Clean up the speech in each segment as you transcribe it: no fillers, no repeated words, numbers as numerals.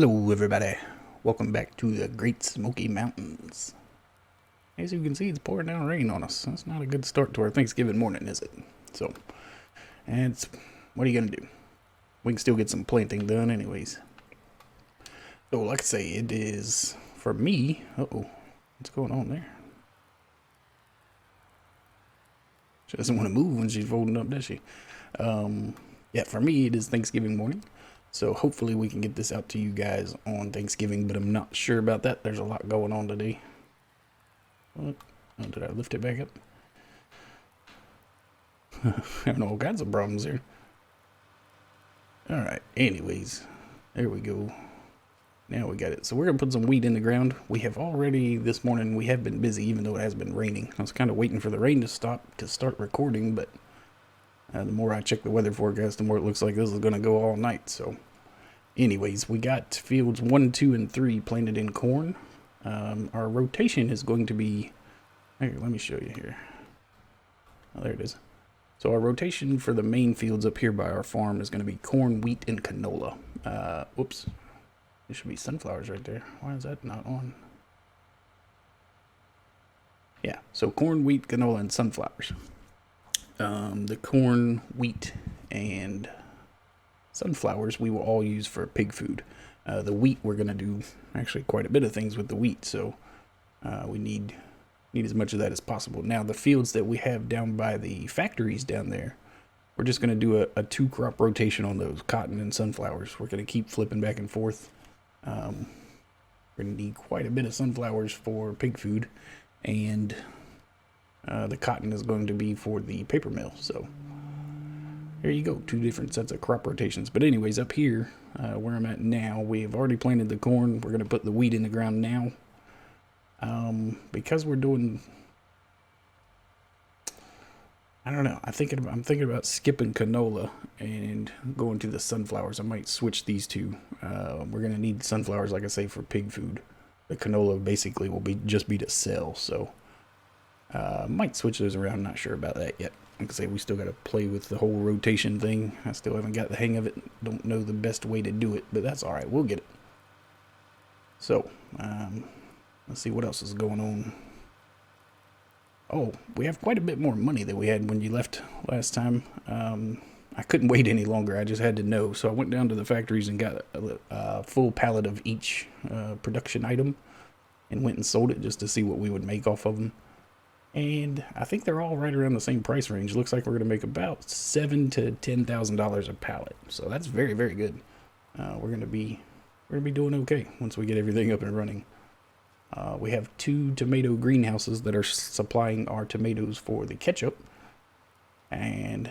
Hello everybody, welcome back to the Great Smoky Mountains. As you can see, it's pouring down rain on us. That's not a good start to our Thanksgiving morning, is it? So, what are you gonna do? We can still get some planting done anyways. So like I say, it is, for me, what's going on there? She doesn't want to move when she's folding up, does she? Yeah, for me, it is Thanksgiving morning. So hopefully we can get this out to you guys on Thanksgiving, but I'm not sure about that. There's a lot going on today. What? Oh, did I lift it back up? Having all kinds of problems here. Alright, anyways. There we go. Now we got it. So we're going to put some wheat in the ground. We have already, this morning, we have been busy even though it has been raining. I was kind of waiting for the rain to stop to start recording, but the more I check the weather forecast, the more it looks like this is going to go all night. So anyways, we got fields 1, 2, and 3 planted in corn. Our rotation is going to be, here, let me show you here. Oh, there it is. So our rotation for the main fields up here by our farm is going to be corn, wheat, and canola. Whoops. There should be sunflowers right there. Why is that not on? Yeah, so corn, wheat, canola, and sunflowers. The corn, wheat, and sunflowers we will all use for pig food. The wheat, we're going to do actually quite a bit of things with the wheat, so we need as much of that as possible. Now, the fields that we have down by the factories down there, we're just going to do a 2-crop rotation on those, cotton and sunflowers. We're going to keep flipping back and forth. We're going to need quite a bit of sunflowers for pig food, and the cotton is going to be for the paper mill. So there you go, 2 different sets of crop rotations. But anyways, up here where I'm at now, we have already planted the corn. We're going to put the wheat in the ground now. Because we're doing, I don't know, I'm thinking about skipping canola and going to the sunflowers. I might switch these two. We're going to need sunflowers, like I say, for pig food. The canola basically will just be to sell, so might switch those around. Not sure about that yet. Like I say, we still got to play with the whole rotation thing. I still haven't got the hang of it. Don't know the best way to do it, but that's all right. We'll get it. So, let's see what else is going on. Oh, we have quite a bit more money than we had when you left last time. I couldn't wait any longer. I just had to know. So I went down to the factories and got a full pallet of each production item and went and sold it just to see what we would make off of them. And I think they're all right around the same price range. Looks like we're going to make about $7,000 to $10,000 a pallet. So that's very, very good. We're going to be doing okay once we get everything up and running. We have 2 tomato greenhouses that are supplying our tomatoes for the ketchup. And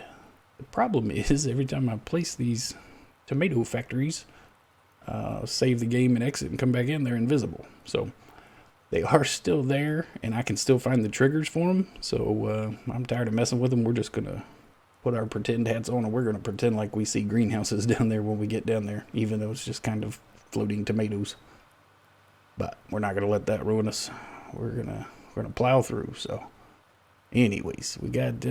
the problem is, every time I place these tomato factories, save the game and exit and come back in, they're invisible. So they are still there, and I can still find the triggers for them. So I'm tired of messing with them. We're just going to put our pretend hats on, and we're going to pretend like we see greenhouses down there when we get down there, even though it's just kind of floating tomatoes. But we're not going to let that ruin us. We're gonna plow through. So anyways, we got,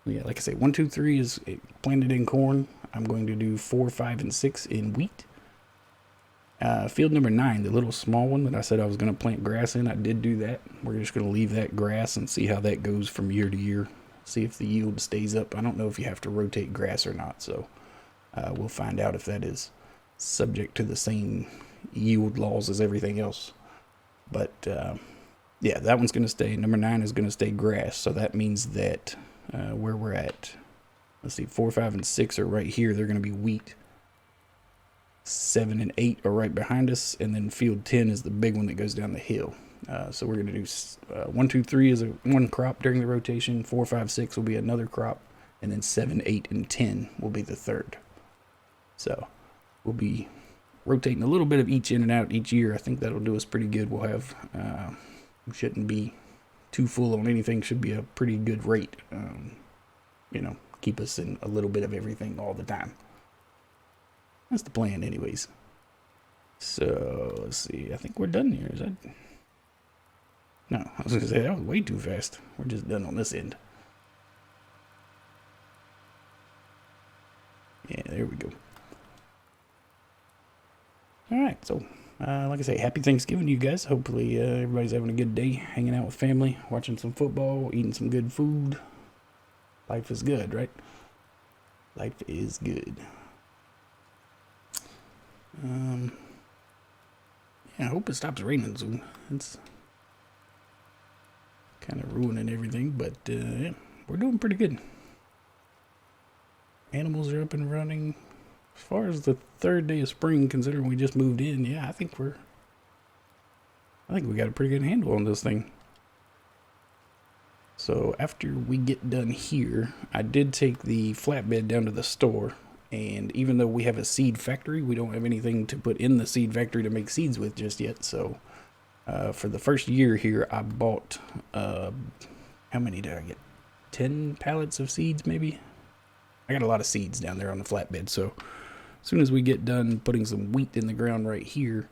like I say, 1, 2, 3 is planted in corn. I'm going to do 4, 5, and 6 in wheat. Field number 9, the little small one that I said I was going to plant grass in, I did do that. We're just going to leave that grass and see how that goes from year to year. See if the yield stays up. I don't know if you have to rotate grass or not, so we'll find out if that is subject to the same yield laws as everything else. But yeah, that one's going to stay. Number 9 is going to stay grass, so that means that where we're at, let's see, 4, 5, and 6 are right here. They're going to be wheat. 7 and 8 are right behind us, and then field 10 is the big one that goes down the hill. So we're going to do 1, 2, 3 is one crop during the rotation. 4, 5, 6 will be another crop, and then 7, 8, and 10 will be the third. So we'll be rotating a little bit of each in and out each year. I think that'll do us pretty good. We'll have shouldn't be too full on anything. Should be a pretty good rate. Keep us in a little bit of everything all the time. That's the plan anyways. So let's see, I think we're done here. Is that? No, I was gonna say that was way too fast. We're just done on this end. Yeah, there we go. right, so like I say, happy Thanksgiving to you guys. Hopefully everybody's having a good day, hanging out with family, watching some football, eating some good food. Life is good, right? Life is good. Yeah, I hope it stops raining soon. It's kind of ruining everything, but yeah, we're doing pretty good. Animals are up and running. As far as the third day of spring, considering we just moved in, yeah, I think we got a pretty good handle on this thing. So after we get done here, I did take the flatbed down to the store, and even though we have a seed factory, we don't have anything to put in the seed factory to make seeds with just yet. So for the first year here, I bought, how many did I get? 10 pallets of seeds, maybe? I got a lot of seeds down there on the flatbed, so as soon as we get done putting some wheat in the ground right here,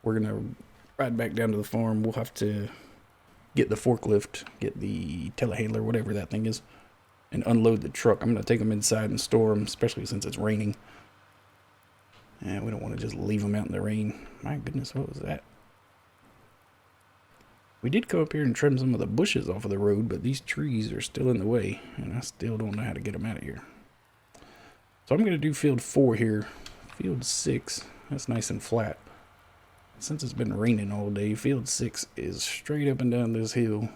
we're going to ride back down to the farm. We'll have to get the forklift, get the telehandler, whatever that thing is, and unload the truck. I'm going to take them inside and store them, especially since it's raining. And we don't want to just leave them out in the rain. My goodness, what was that? We did go up here and trim some of the bushes off of the road, but these trees are still in the way, and I still don't know how to get them out of here. So I'm going to do field 4 here. Field 6, that's nice and flat. Since it's been raining all day, field 6 is straight up and down this hill.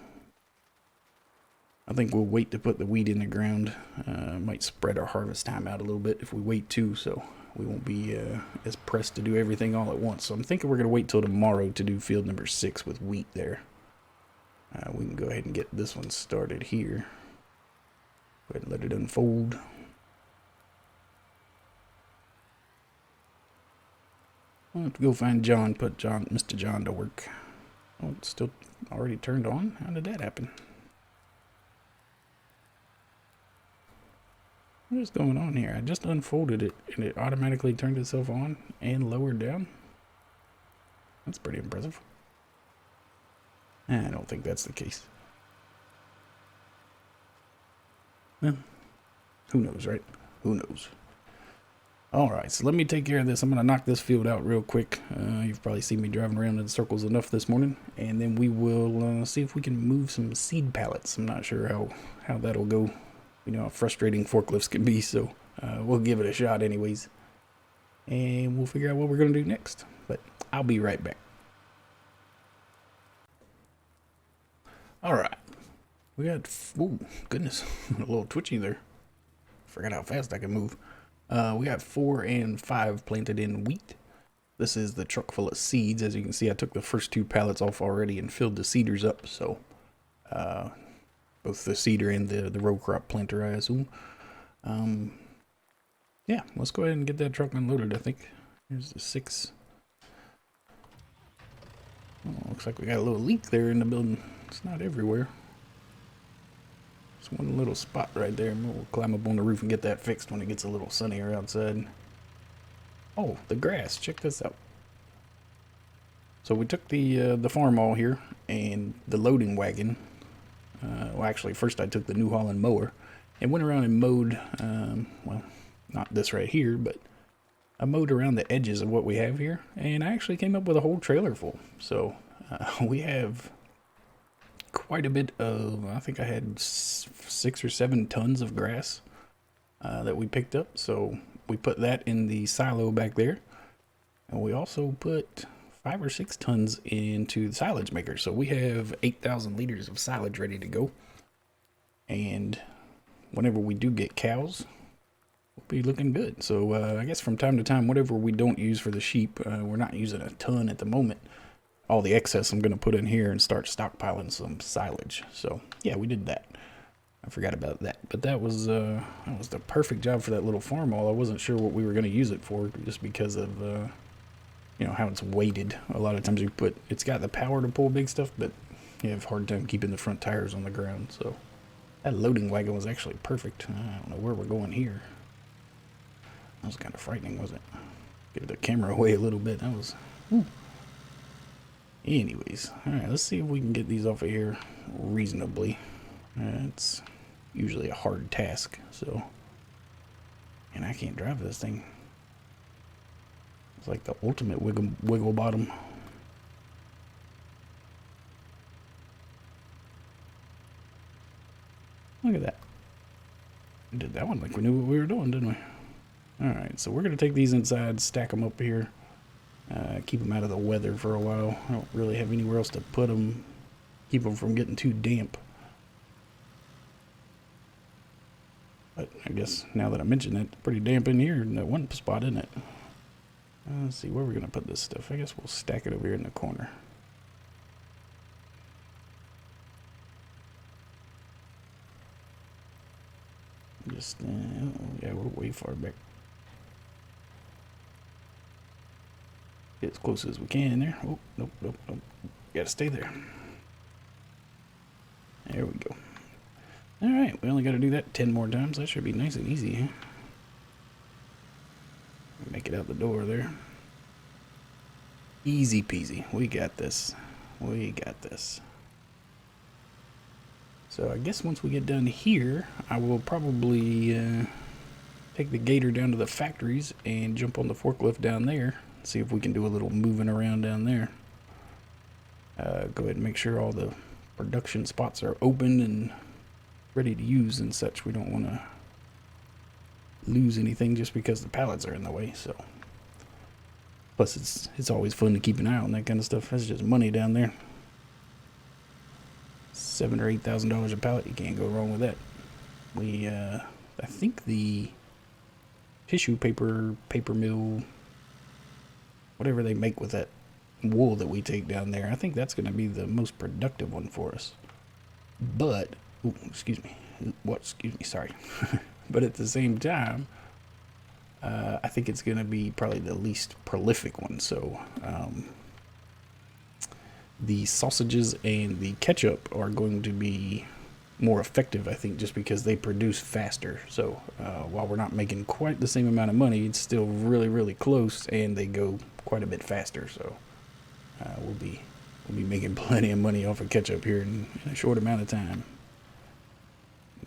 I think we'll wait to put the wheat in the ground. Might spread our harvest time out a little bit if we wait too, so we won't be as pressed to do everything all at once. So I'm thinking we're going to wait till tomorrow to do field number 6 with wheat there. We can go ahead and get this one started here. Go ahead and let it unfold. I'll have to go find John, put Mr. John to work. Oh, it's still already turned on? How did that happen? What is going on here? I just unfolded it and it automatically turned itself on and lowered down. That's pretty impressive. I don't think that's the case. Well, who knows, right? Who knows? Alright, so let me take care of this. I'm going to knock this field out real quick. You've probably seen me driving around in circles enough this morning. And then we will see if we can move some seed pallets. I'm not sure how that'll go. You know how frustrating forklifts can be, so we'll give it a shot anyways. And we'll figure out what we're going to do next. But I'll be right back. Alright. We got, oh goodness, a little twitchy there. Forgot how fast I can move. We got 4 and 5 planted in wheat. This is the truck full of seeds. As you can see, I took the first 2 pallets off already and filled the seeders up. So, both the seeder and the row crop planter, I assume. Yeah, let's go ahead and get that truck unloaded, I think. Here's the 6. Oh, looks like we got a little leak there in the building. It's not everywhere. It's one little spot right there. We'll climb up on the roof and get that fixed when it gets a little sunnier outside. Oh, the grass. Check this out. So we took the farm all here and the loading wagon. Well, actually, first I took the New Holland mower and went around and mowed, well, not this right here, but I mowed around the edges of what we have here, and I actually came up with a whole trailer full. So we have quite a bit of, I think I had 6 or 7 tons of grass that we picked up. So we put that in the silo back there, and we also put 5 or 6 tons into the silage maker. So we have 8,000 liters of silage ready to go. And whenever we do get cows, we'll be looking good. So I guess from time to time, whatever we don't use for the sheep, we're not using a ton at the moment. All the excess I'm going to put in here and start stockpiling some silage. So yeah, we did that. I forgot about that, but that was the perfect job for that little farm all. I wasn't sure what we were going to use it for, just because of you know how it's weighted. A lot of times it's got the power to pull big stuff, but you have a hard time keeping the front tires on the ground. So that loading wagon was actually perfect. I don't know where we're going here. That was kind of frightening, wasn't it? Give the camera away a little bit. That was. Whew. Anyways, all right, let's see if we can get these off of here reasonably. It's usually a hard task, so. And I can't drive this thing. It's like the ultimate wiggle bottom. Look at that. We did that one like we knew what we were doing, didn't we? Alright, so we're going to take these inside, stack them up here, keep them out of the weather for a while. I don't really have anywhere else to put them, keep them from getting too damp. But I guess now that I mention it, it's pretty damp in here in that one spot, isn't it? Let's see, where we're going to put this stuff. I guess we'll stack it over here in the corner. Just, oh, yeah, we're way far back. Get as close as we can there. Oh, nope, nope, nope. Gotta stay there. There we go. Alright, we only gotta do that 10 more times. That should be nice and easy, huh? Make it out the door there. Easy peasy. We got this. We got this. So I guess once we get done here, I will probably take the gator down to the factories and jump on the forklift down there. See if we can do a little moving around down there. Go ahead and make sure all the production spots are open and ready to use and such. We don't want to lose anything just because the pallets are in the way. So, plus it's always fun to keep an eye on that kind of stuff. That's just money down there. $7,000 or $8,000 a pallet. You can't go wrong with that. We I think the tissue paper mill, whatever they make with that wool that we take down there, I think that's going to be the most productive one for us. But, ooh, excuse me, sorry. But at the same time, I think it's going to be probably the least prolific one. So, the sausages and the ketchup are going to be more effective, I think, just because they produce faster. So while we're not making quite the same amount of money, it's still really, really close, and they go quite a bit faster. So we'll be making plenty of money off of ketchup here in a short amount of time.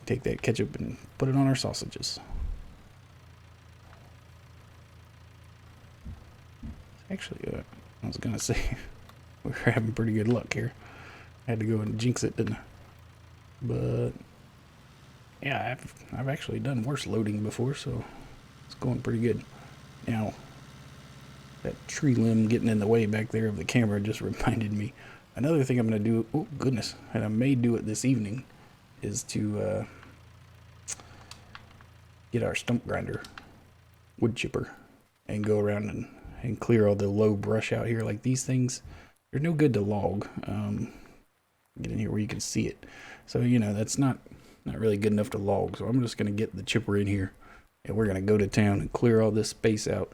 Take that ketchup and put it on our sausages. Actually, I was gonna say we're having pretty good luck here. I had to go and jinx it, didn't I? But yeah, I've actually done worse loading before, so it's going pretty good. Now, that tree limb getting in the way back there of the camera just reminded me. Another thing I'm going to do, oh goodness, and I may do it this evening, is to get our stump grinder, wood chipper, and go around and clear all the low brush out here. Like these things, they're no good to log. Get in here where you can see it. So, you know, that's not really good enough to log. So I'm just going to get the chipper in here, and we're going to go to town and clear all this space out.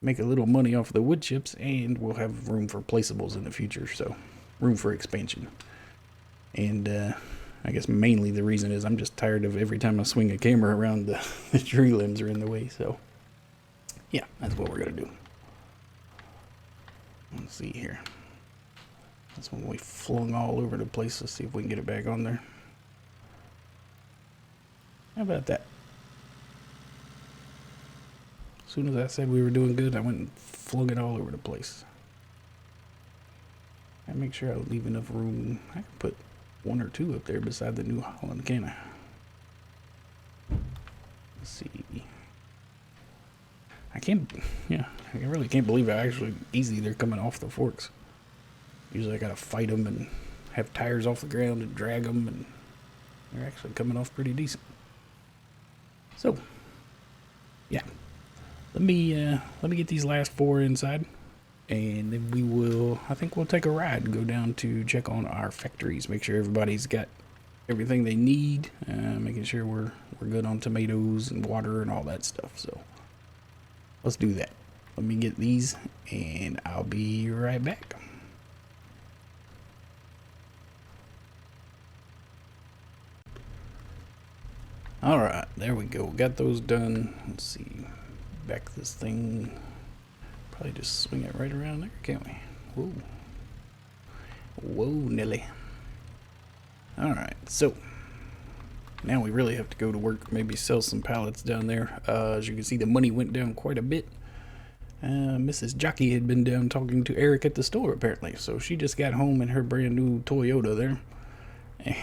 Make a little money off the wood chips, and we'll have room for placeables in the future. So room for expansion. And I guess mainly the reason is I'm just tired of every time I swing a camera around, the tree limbs are in the way. So yeah, that's what we're going to do. Let's see here. That's when we flung all over the place. Let's see if we can get it back on there. How about that? As soon as I said we were doing good, I went and flung it all over the place. I make sure I leave enough room. I can put one or two up there beside the New Holland, can I? Let's see. I really can't believe how actually easy they're coming off the forks. Usually I gotta fight them and have tires off the ground and drag them, and they're actually coming off pretty decent. So, yeah, let me get these last 4 inside, and then I think we'll take a ride and go down to check on our factories, make sure everybody's got everything they need, making sure we're good on tomatoes and water and all that stuff. So let's do that. Let me get these, and I'll be right back. Alright, there we go. Got those done. Let's see. Back this thing. Probably just swing it right around there, can't we? Whoa. Whoa, Nelly. Alright, so now we really have to go to work, maybe sell some pallets down there. As you can see, the money went down quite a bit. Mrs. Jockey had been down talking to Eric at the store apparently, so she just got home in her brand new Toyota there,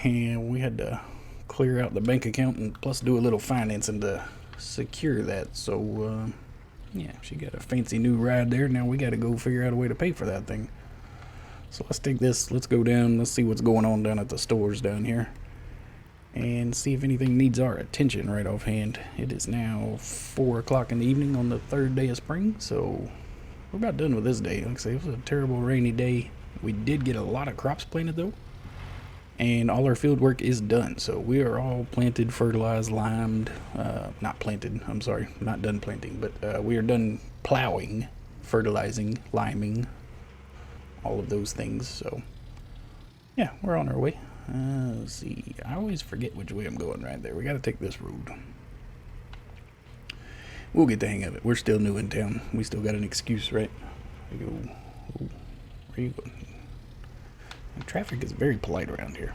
and we had to clear out the bank account and plus do a little financing to secure that. So yeah, she got a fancy new ride there. Now we got to go figure out a way to pay for that thing. So let's take this, let's go down, let's see what's going on down at the stores down here and see if anything needs our attention right offhand. It is now 4 o'clock in the evening on the third day of spring, so we're about done with this day. Like I say, it was a terrible rainy day. We did get a lot of crops planted though, and all our field work is done. So we are all planted, fertilized, limed, not planted, I'm sorry, not done planting, but we are done plowing, fertilizing, liming, all of those things. So yeah, we're on our way. Let's see, I always forget which way I'm going right there. We got to take this road. We'll get the hang of it. We're still new in town. We still got an excuse, right? Where you going? The traffic is very polite around here.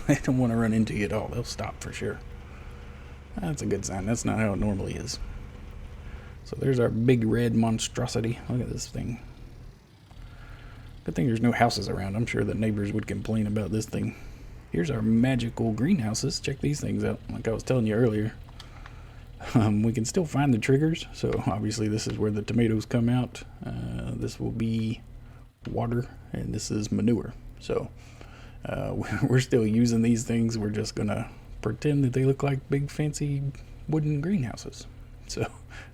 They don't want to run into you at all. They'll stop for sure. That's a good sign. That's not how it normally is. So there's our big red monstrosity. Look at this thing. Good thing there's no houses around. I'm sure the neighbors would complain about this thing. Here's our magical greenhouses. Check these things out. Like I was telling you earlier. We can still find the triggers. So obviously this is where the tomatoes come out. This will be water and this is manure. So we're still using these things. We're just going to pretend that they look like big fancy wooden greenhouses. So I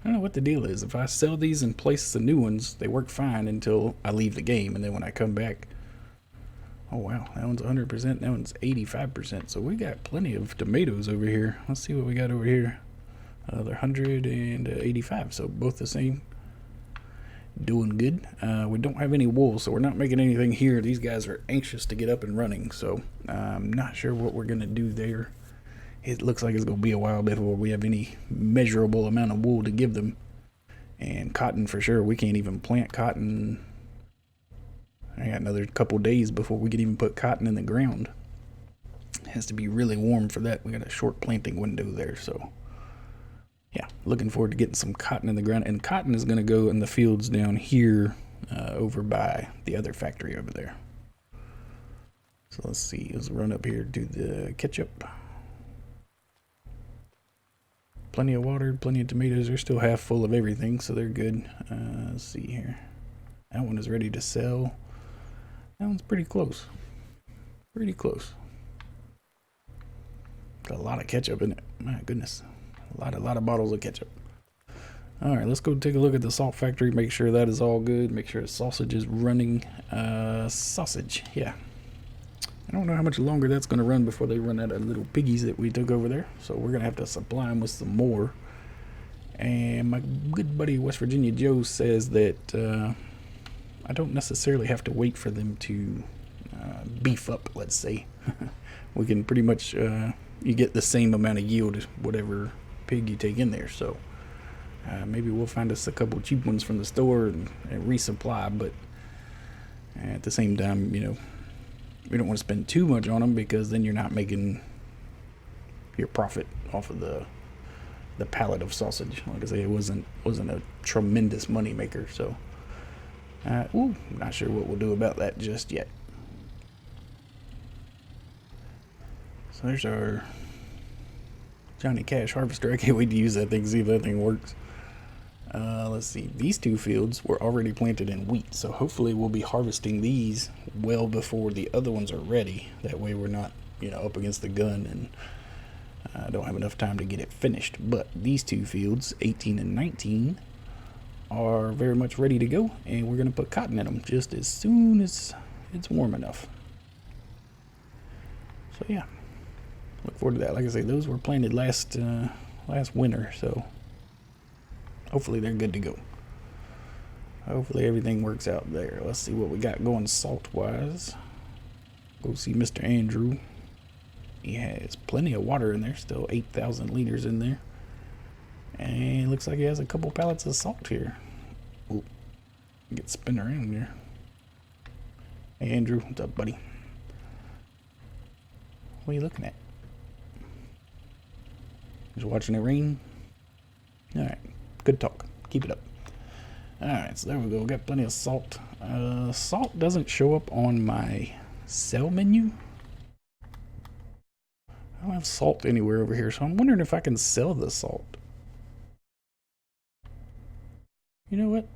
don't know what the deal is. If I sell these and place the new ones, they work fine until I leave the game, and then when I come back, oh wow, that one's 100%, that one's 85%. So we got plenty of tomatoes over here. Let's see what we got over here. They're 185, so both the same. Doing good. We don't have any wool, so we're not making anything here. These guys are anxious to get up and running, so I'm not sure what we're gonna do there. It looks like it's going to be a while before we have any measurable amount of wool to give them. And cotton for sure. We can't even plant cotton. I got another couple days before we can even put cotton in the ground. It has to be really warm for that. We got a short planting window there. So yeah, looking forward to getting some cotton in the ground. And cotton is going to go in the fields down here over by the other factory over there. So let's see. Let's run up here to the ketchup. Plenty of water, plenty of tomatoes. They're still half full of everything, so they're good. Let's see here. That one is ready to sell. That one's pretty close. Pretty close. Got a lot of ketchup in it. My goodness. A lot of bottles of ketchup. Alright, let's go take a look at the salt factory. Make sure that is all good. Make sure the sausage is running. Sausage, yeah. I don't know how much longer that's going to run before they run out of little piggies that we took over there. So we're going to have to supply them with some more. And my good buddy West Virginia Joe says that I don't necessarily have to wait for them to beef up, let's say. We can pretty much, you get the same amount of yield as whatever pig you take in there. So maybe we'll find us a couple cheap ones from the store and resupply. But at the same time, you know, we don't want to spend too much on them because then you're not making your profit off of the pallet of sausage. Like I say, it wasn't a tremendous money maker. So, not sure what we'll do about that just yet. So there's our Johnny Cash harvester. I can't wait to use that thing, see if that thing works. Let's see, these two fields were already planted in wheat, so hopefully we'll be harvesting these well before the other ones are ready. That way we're not, you know, up against the gun and don't have enough time to get it finished. But these two fields, 18 and 19, are very much ready to go, and we're going to put cotton in them just as soon as it's warm enough. So yeah, look forward to that. Like I say, those were planted last winter, so hopefully they're good to go. Hopefully everything works out there. Let's see what we got going salt-wise. Go see Mr. Andrew. He has plenty of water in there, still 8,000 liters in there. And it looks like he has a couple pallets of salt here. Ooh, get spin around here. Hey Andrew, what's up, buddy? What are you looking at? Just watching it rain? Alright. Good talk. Keep it up. Alright, so there we go. Got plenty of salt. Salt doesn't show up on my sell menu. I don't have salt anywhere over here, so I'm wondering if I can sell the salt. You know what?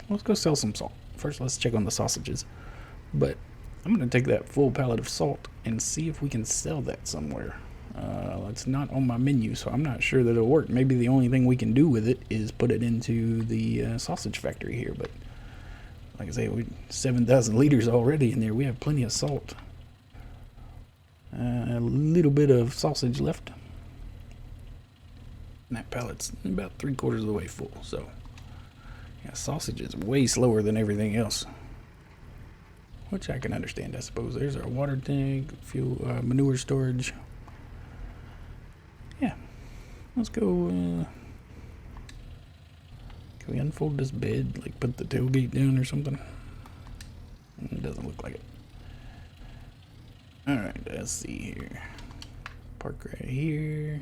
Let's go sell some salt. First, let's check on the sausages. But I'm going to take that full pallet of salt and see if we can sell that somewhere. It's not on my menu, so I'm not sure that it'll work. Maybe the only thing we can do with it is put it into the sausage factory here. But like I say, we 7,000 liters already in there. We have plenty of salt. A little bit of sausage left. And that pallet's about 3/4 of the way full. So yeah, sausage is way slower than everything else, which I can understand, I suppose. There's our water tank, fuel, manure storage. Yeah, let's go. Can we unfold this bed, like put the tailgate down or something? It doesn't look like it. Alright, let's see here. Park right here.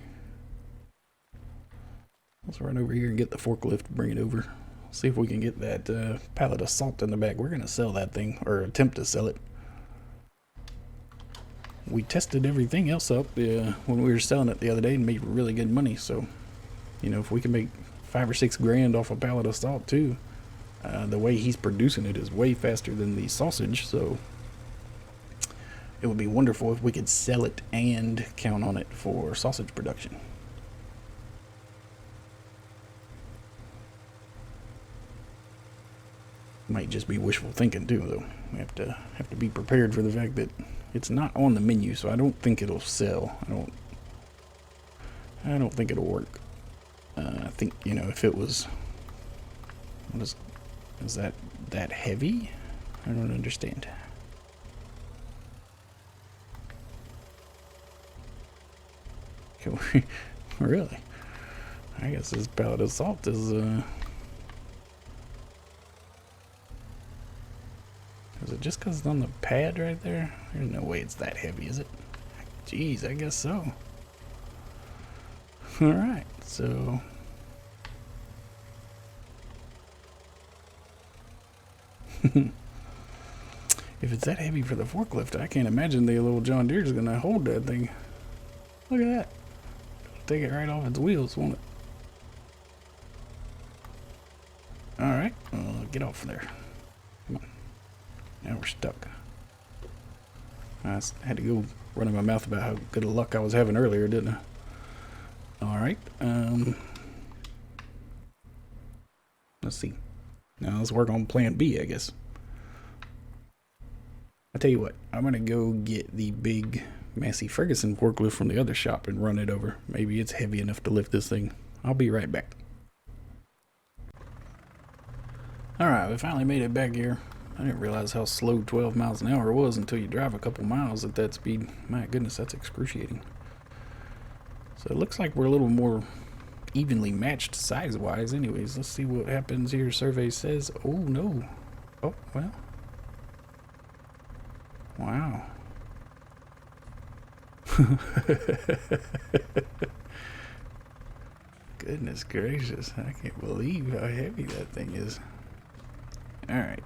Let's run over here and get the forklift, bring it over. See if we can get that pallet of salt in the back. We're going to sell that thing, or attempt to sell it. We tested everything else up when we were selling it the other day and made really good money. So, you know, if we can make 5 or 6 grand off a pallet of salt too, the way he's producing it is way faster than the sausage. So it would be wonderful if we could sell it and count on it for sausage production. Might just be wishful thinking too, though. We have to be prepared for the fact that it's not on the menu, so I don't think it'll sell. I don't think it'll work. I think, you know, if it was, is that heavy? I don't understand. Can we, really? I guess this pallet of salt is it just because it's on the pad right there? There's no way it's that heavy, is it? Jeez, I guess so. Alright, so if it's that heavy for the forklift, I can't imagine the little John Deere's gonna hold that thing. Look at that. It'll take it right off its wheels, won't it? Alright, well, get off there. Come on. Now we're stuck. I had to go running my mouth about how good of luck I was having earlier, didn't I? Alright, let's see. Now let's work on plan B, I guess. I tell you what, I'm gonna go get the big Massey Ferguson forklift from the other shop and run it over. Maybe it's heavy enough to lift this thing. I'll be right back. Alright, we finally made it back here. I didn't realize how slow 12 miles an hour was until you drive a couple miles at that speed. My goodness, that's excruciating. So it looks like we're a little more evenly matched size-wise. Anyways, let's see what happens here. Survey says, oh no. Oh, well. Wow. Goodness gracious, I can't believe how heavy that thing is. Alright.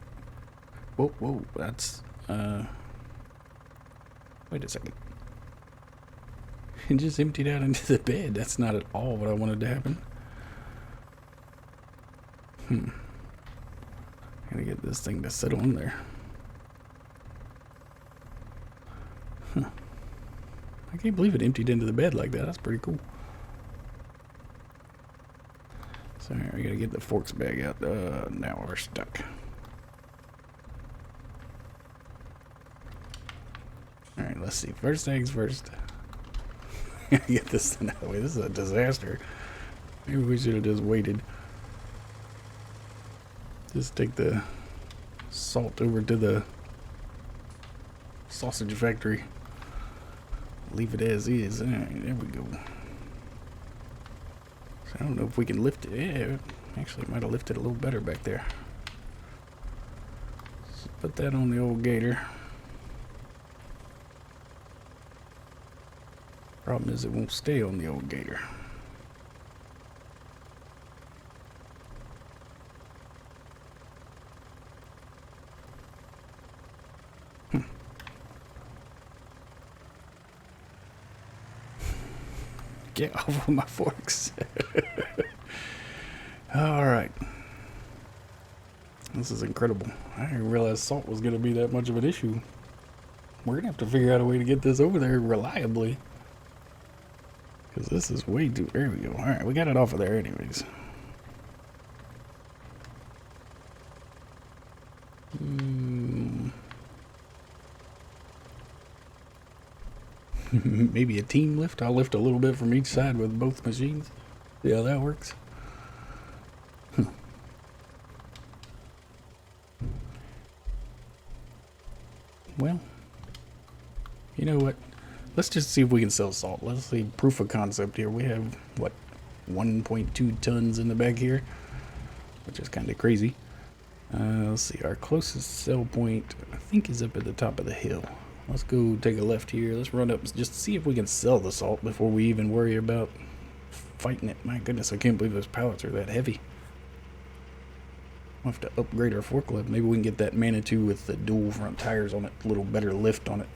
Whoa, whoa, that's, wait a second. It just emptied out into the bed. That's not at all what I wanted to happen. Gotta get this thing to sit on there. Huh. I can't believe it emptied into the bed like that. That's pretty cool. So we gotta get the forks bag out. Now we're stuck. Alright, let's see. First things first. Get this thing out of the way. This is a disaster. Maybe we should have just waited. Just take the salt over to the sausage factory. Leave it as is. Alright, there we go. So I don't know if we can lift it. Yeah, actually it might have lifted a little better back there. Let's put that on the old gator. Problem is it won't stay on the old gator. Get off of my forks. Alright. This is incredible. I didn't realize salt was going to be that much of an issue. We're going to have to figure out a way to get this over there reliably. Because this is way too... There we go. Alright, we got it off of there anyways. Maybe a team lift. I'll lift a little bit from each side with both machines. See how that works. Well, you know what? Let's just see if we can sell salt. Let's see proof of concept here. We have, what, 1.2 tons in the bag here, which is kind of crazy. Let's see. Our closest sell point, I think, is up at the top of the hill. Let's go take a left here. Let's run up just to see if we can sell the salt before we even worry about fighting it. My goodness, I can't believe those pallets are that heavy. We'll have to upgrade our forklift. Maybe we can get that Manitou with the dual front tires on it. A little better lift on it.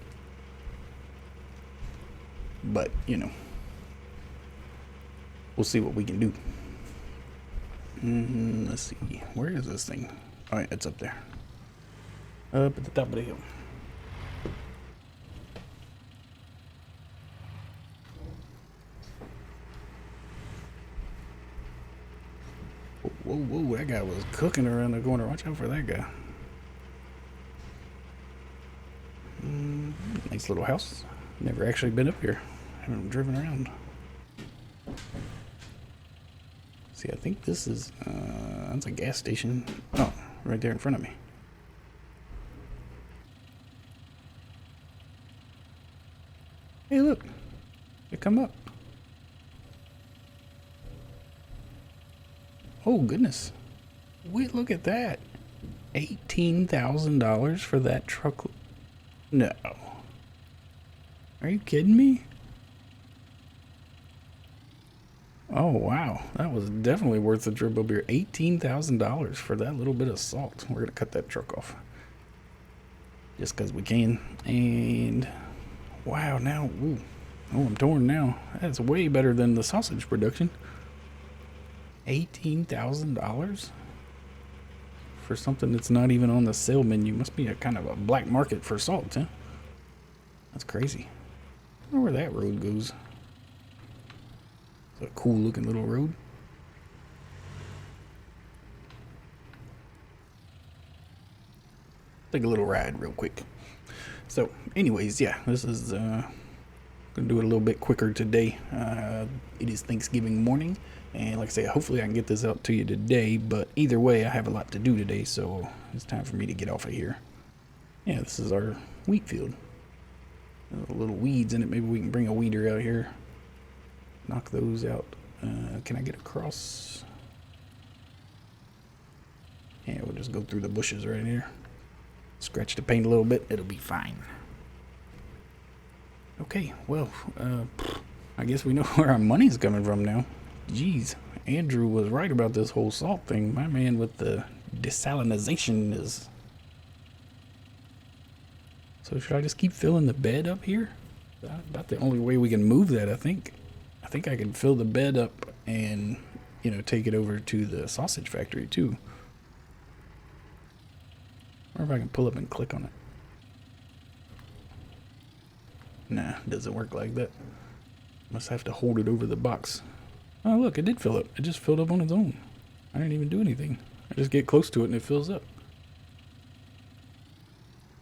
But, you know, we'll see what we can do. Let's see. Where is this thing? Oh, yeah, it's up there. Up at the top of the hill. Whoa, whoa, that guy was cooking around the corner. Watch out for that guy. Nice little house. Never actually been up here. Haven't driven around. See, I think this is, that's a gas station. Oh, right there in front of me. Hey, look. They come up. Oh, goodness. Wait, look at that. $18,000 for that truck. No. Are you kidding me? Oh, wow. That was definitely worth the trip up here. $18,000 for that little bit of salt. We're going to cut that truck off. Just because we can. And, wow, now, ooh. Oh, I'm torn now. That's way better than the sausage production. $18,000 for something that's not even on the sale menu. Must be a kind of a black market for salt, huh? That's crazy. I wonder where that road goes. It's a cool looking little road. Take a little ride real quick. So anyways, yeah, this is gonna do it a little bit quicker today. It is Thanksgiving morning, and like I say, hopefully I can get this out to you today, but either way I have a lot to do today, so it's time for me to get off of here. Yeah, this is our wheat field. Little weeds in it. Maybe we can bring a weeder out here, knock those out. Can I get across? Yeah, we'll just go through the bushes right here, scratch the paint a little bit, it'll be fine. Okay, well, I guess we know where our money's coming from now. Jeez, Andrew was right about this whole salt thing. My man with the desalinization is... So should I just keep filling the bed up here? About the only way we can move that, I think. I think I can fill the bed up and, you know, take it over to the sausage factory too. Or if I can pull up and click on it. Nah, it doesn't work like that. Must have to hold it over the box. Oh, look, it did fill up. It just filled up on its own. I didn't even do anything. I just get close to it and it fills up.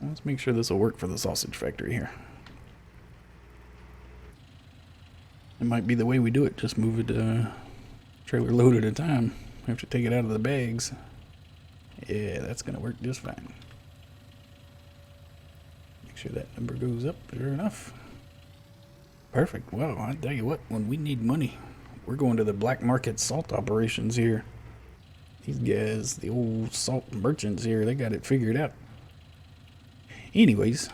Let's make sure this will work for the sausage factory here. It might be the way we do it. Just move it trailer load at a time. We have to take it out of the bags. Yeah, that's going to work just fine. Make sure that number goes up. Sure enough. Perfect. Wow, I tell you what, when we need money, we're going to the black market salt operations here. These guys, the old salt merchants here, they got it figured out. Anyways,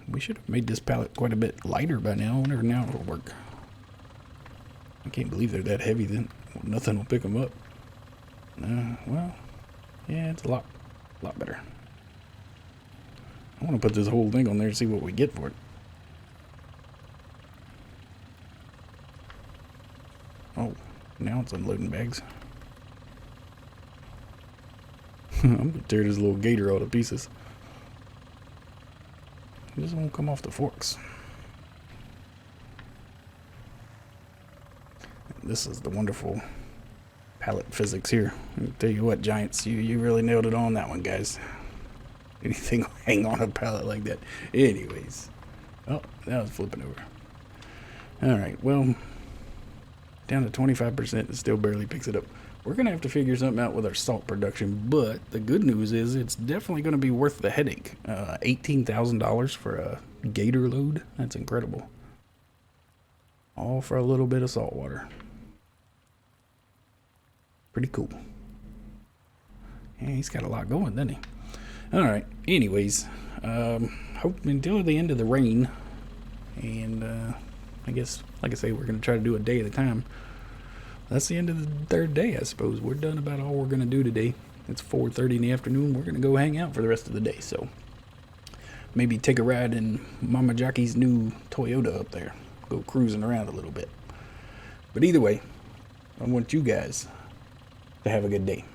we should have made this pallet quite a bit lighter by now. I wonder if now it'll work. I can't believe they're that heavy, then nothing will pick them up. Well, yeah, it's a lot better. I want to put this whole thing on there and see what we get for it. Now it's unloading bags. I'm gonna tear this little gator all to pieces. It just won't come off the forks. This is the wonderful pallet physics here. I'll tell you what, Giants, you really nailed it on that one, guys. Anything will hang on a pallet like that. Anyways. Oh, that was flipping over. Alright, well, down to 25%, it still barely picks it up. We're going to have to figure something out with our salt production, but the good news is it's definitely going to be worth the headache. $18,000 for a gator load? That's incredible. All for a little bit of salt water. Pretty cool. Yeah, he's got a lot going, doesn't he? Alright, anyways, hope until the end of the rain, and I guess, like I say, we're going to try to do a day at a time. That's the end of the third day, I suppose. We're done about all we're going to do today. It's 4:30 in the afternoon. We're going to go hang out for the rest of the day, so maybe take a ride in Mama Jockey's new Toyota up there. Go cruising around a little bit. But either way, I want you guys to have a good day.